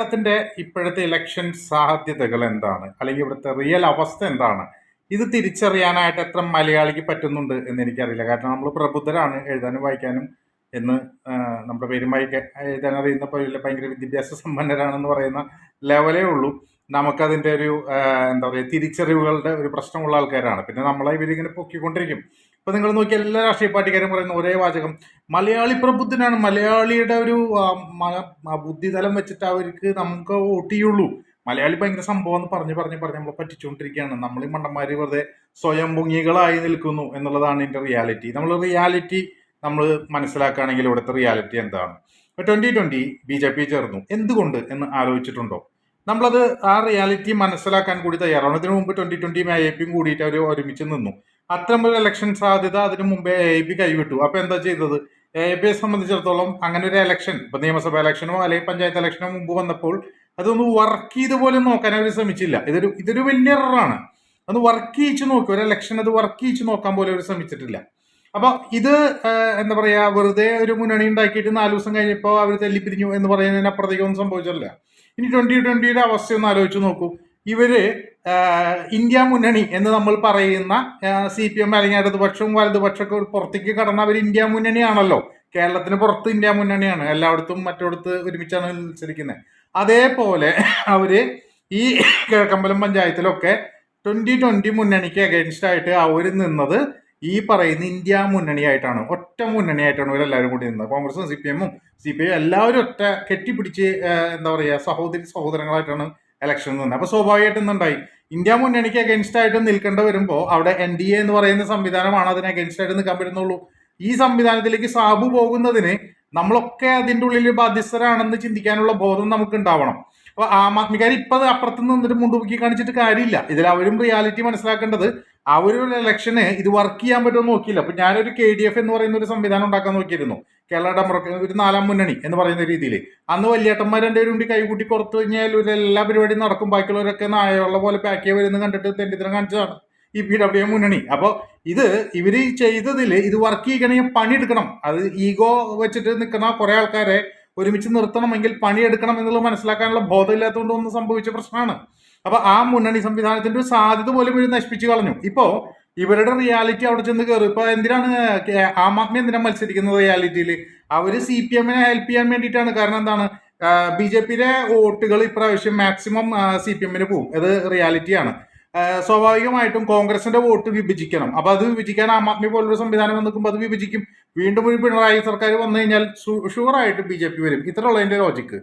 കേരളത്തിന്റെ ഇപ്പോഴത്തെ ഇലക്ഷൻ സാധ്യതകൾ എന്താണ്, അല്ലെങ്കിൽ ഇവിടുത്തെ റിയൽ അവസ്ഥ എന്താണ്, ഇത് തിരിച്ചറിയാനായിട്ട് എത്ര മലയാളിക്ക് പറ്റുന്നുണ്ട് എന്ന് എനിക്കറിയില്ല. കാരണം നമ്മൾ പ്രബുദ്ധരാണ്, എഴുതാനും വായിക്കാനും എന്ന് നമ്മുടെ പേരുമായി എഴുതാൻ അറിയുന്ന പോലെ ഭയങ്കര വിദ്യാഭ്യാസ സമ്പന്നരാണെന്ന് പറയുന്ന ലെവലേ ഉള്ളൂ. നമുക്കതിൻ്റെ ഒരു എന്താ പറയുക, തിരിച്ചറിവുകളുടെ ഒരു പ്രശ്നമുള്ള ആൾക്കാരാണ്. പിന്നെ നമ്മളെ ഇവരിങ്ങനെ പൊക്കിക്കൊണ്ടിരിക്കും. ഇപ്പൊ നിങ്ങൾ നോക്കിയാൽ എല്ലാ രാഷ്ട്രീയ പാർട്ടിക്കാരും പറയുന്ന ഒരേ വാചകം, മലയാളി പ്രബുദ്ധനാണ്, മലയാളിയുടെ ഒരു ബുദ്ധിതലം വെച്ചിട്ട് അവർക്ക് നമുക്ക് വോട്ട് ചെയ്യുള്ളൂ, മലയാളി ഭയങ്കര സംഭവം എന്ന് പറഞ്ഞ് പറഞ്ഞ് പറഞ്ഞ് നമ്മളെ പറ്റിച്ചുകൊണ്ടിരിക്കുകയാണ്. നമ്മൾ ഈ മണ്ടന്മാര് വെറുതെ സ്വയം പൊങ്ങികളായി നിൽക്കുന്നു എന്നുള്ളതാണ് ഇതിന്റെ റിയാലിറ്റി. നമ്മൾ മനസ്സിലാക്കുകയാണെങ്കിൽ ഇവിടുത്തെ റിയാലിറ്റി എന്താണ്. 2020 BJP ചേർന്നു, എന്തുകൊണ്ട് എന്ന് ആലോചിച്ചിട്ടുണ്ടോ? നമ്മളത് ആ റിയാലിറ്റി മനസ്സിലാക്കാൻ കൂടി തയ്യാറാണ്. ഇതിനു മുമ്പ് 2020 AAPയും കൂടിയിട്ട് അവർ ഒരുമിച്ച് നിന്നു. അത്തരം ഒരു ഇലക്ഷൻ സാധ്യത അതിനു മുമ്പേ AAP കൈവിട്ടു. അപ്പൊ എന്താ ചെയ്തത്? AAPയെ സംബന്ധിച്ചിടത്തോളം അങ്ങനെ ഒരു ഇലക്ഷൻ, ഇപ്പൊ നിയമസഭാ ഇലക്ഷനോ അല്ലെങ്കിൽ പഞ്ചായത്ത് ഇലക്ഷനോ മുമ്പ് വന്നപ്പോൾ അതൊന്ന് വർക്ക് ചെയ്ത് പോലും നോക്കാൻ അവർ ശ്രമിച്ചില്ല. ഇതൊരു വലിയ എററാണ്. ഒന്ന് വർക്ക് ചെയ്യിച്ച് നോക്കി, ഒരു ഇലക്ഷൻ അത് വർക്ക് ചെയ്യിച്ച് നോക്കാൻ പോലും അവർ ശ്രമിച്ചിട്ടില്ല. അപ്പൊ ഇത് എന്താ പറയാ, വെറുതെ ഒരു മുന്നണി ഉണ്ടാക്കിയിട്ട് 4 ദിവസം കഴിഞ്ഞപ്പോൾ അവർ തല്ലിപ്പിരിഞ്ഞു എന്ന് പറയുന്നതിന് അപ്പുറത്തേക്കൊന്നും സംഭവിച്ചില്ല. ഇനി 2020 അവസ്ഥ ഒന്ന് ആലോചിച്ച് നോക്കൂ. ഇവര് ഇന്ത്യ മുന്നണി എന്ന് നമ്മൾ പറയുന്ന CPM അല്ലെങ്കിൽ ഇടതുപക്ഷവും വലതുപക്ഷമൊക്കെ പുറത്തേക്ക് കടന്ന അവർ ഇന്ത്യ മുന്നണിയാണല്ലോ. കേരളത്തിന് പുറത്ത് ഇന്ത്യ മുന്നണിയാണ്, എല്ലായിടത്തും മറ്റിടത്ത് ഒരുമിച്ചാണ് മത്സരിക്കുന്നത്. അതേപോലെ അവര് ഈ കിഴക്കമ്പലം പഞ്ചായത്തിലൊക്കെ 2020 മുന്നണിക്ക് അഗൈൻസ്റ്റ് ആയിട്ട് അവർ നിന്നത് ഈ പറയുന്ന ഇന്ത്യ മുന്നണിയായിട്ടാണ്, ഒറ്റ മുന്നണിയായിട്ടാണ് ഇവരെല്ലാവരും കൂടി നിന്നത്. കോൺഗ്രസും CPM-ഉം CPI എല്ലാവരും ഒറ്റ കെട്ടിപ്പിടിച്ച് എന്താ പറയുക, സഹോദരങ്ങളായിട്ടാണ് ഇലക്ഷൻ നിന്നത്. അപ്പൊ സ്വാഭാവികമായിട്ട് എന്തുണ്ടായി, ഇന്ത്യ മുന്നണിക്ക് അഗൈൻസ്റ്റ് ആയിട്ട് നിൽക്കേണ്ട വരുമ്പോൾ അവിടെ NDA എന്ന് പറയുന്ന സംവിധാനമാണ് അതിന് അഗൈൻസ്റ്റ് ആയിട്ട് നിൽക്കാൻ പറ്റുന്നുള്ളൂ. ഈ സംവിധാനത്തിലേക്ക് സാബു പോകുന്നതിന് നമ്മളൊക്കെ അതിൻ്റെ ഉള്ളിൽ ബാധ്യസ്ഥരാണെന്ന് ചിന്തിക്കാനുള്ള ബോധം നമുക്ക് ഉണ്ടാവണം. അപ്പൊ ആം ആദ്മിക്കാർ ഇപ്പൊ അപ്പുറത്ത് നിന്നിട്ട് മുണ്ടുപൊക്കി കാണിച്ചിട്ട് കാര്യമില്ല. ഇതിൽ അവരും റിയാലിറ്റി മനസ്സിലാക്കേണ്ടത്, ആ ഒരു ഇലക്ഷന് ഇത് വർക്ക് ചെയ്യാൻ പറ്റുമോ നോക്കിയില്ല. അപ്പൊ ഞാനൊരു KDF എന്ന് പറയുന്ന ഒരു സംവിധാനം ഉണ്ടാക്കാൻ നോക്കിയിരുന്നു, കേരള ഡെമോക്രാറ്റിക് ഒരു 4ാം മുന്നണി എന്ന് പറയുന്ന രീതിയിൽ. അന്ന് വലിയേട്ടന്മാർ രണ്ടുപേരും കൂടി കൈകൂട്ടി പുറത്തു കഴിഞ്ഞാൽ ഒരു എല്ലാ പരിപാടിയും നടക്കും, ബാക്കിയുള്ളവരൊക്കെ നായുള്ള പോലെ പാക്ക് ചെയ്ത് വരുന്ന കണ്ടിട്ട് തെണ്ടിത്തരം കാണിച്ചതാണ് ഈ PWM മുന്നണി. അപ്പോൾ ഇവര് ചെയ്തതിൽ ഇത് വർക്ക് ചെയ്യണമെങ്കിൽ പണിയെടുക്കണം. അത് ഈഗോ വെച്ചിട്ട് നിൽക്കുന്ന കുറെ ആൾക്കാരെ ഒരുമിച്ച് നിർത്തണമെങ്കിൽ പണിയെടുക്കണം എന്നുള്ളത് മനസ്സിലാക്കാനുള്ള ബോധമില്ലാത്തതുകൊണ്ട് ഒന്നും സംഭവിച്ച പ്രശ്നമാണ്. അപ്പൊ ആ മുന്നണി സംവിധാനത്തിന്റെ ഒരു സാധ്യത പോലും ഇവർ നശിപ്പിച്ചു കളഞ്ഞു. ഇപ്പോ ഇവരുടെ റിയാലിറ്റി അവിടെ ചെന്ന് കയറും. ഇപ്പൊ എന്തിനാണ് ആം ആദ്മി എന്തിനാണ് മത്സരിക്കുന്നത് റിയാലിറ്റിയിൽ? അവര് CPM-നെ ഹെൽപ്പ് ചെയ്യാൻ വേണ്ടിയിട്ടാണ്. കാരണം എന്താണ്, BJP-യുടെ വോട്ടുകൾ ഇപ്രാവശ്യം മാക്സിമം CPM-ന് പോകും, അത് റിയാലിറ്റിയാണ്. സ്വാഭാവികമായിട്ടും കോൺഗ്രസിന്റെ വോട്ട് വിഭജിക്കണം. അപ്പൊ അത് വിഭജിക്കാൻ ആം ആദ്മി പോലൊരു സംവിധാനം വന്നിരിക്കുമ്പോൾ അത് വിഭജിക്കും. വീണ്ടും ഒരു പിണറായി സർക്കാർ വന്നു കഴിഞ്ഞാൽ ഷുവറായിട്ട് BJP വരും. ഇത്രയുള്ള അതിന്റെ ലോജിക്ക്.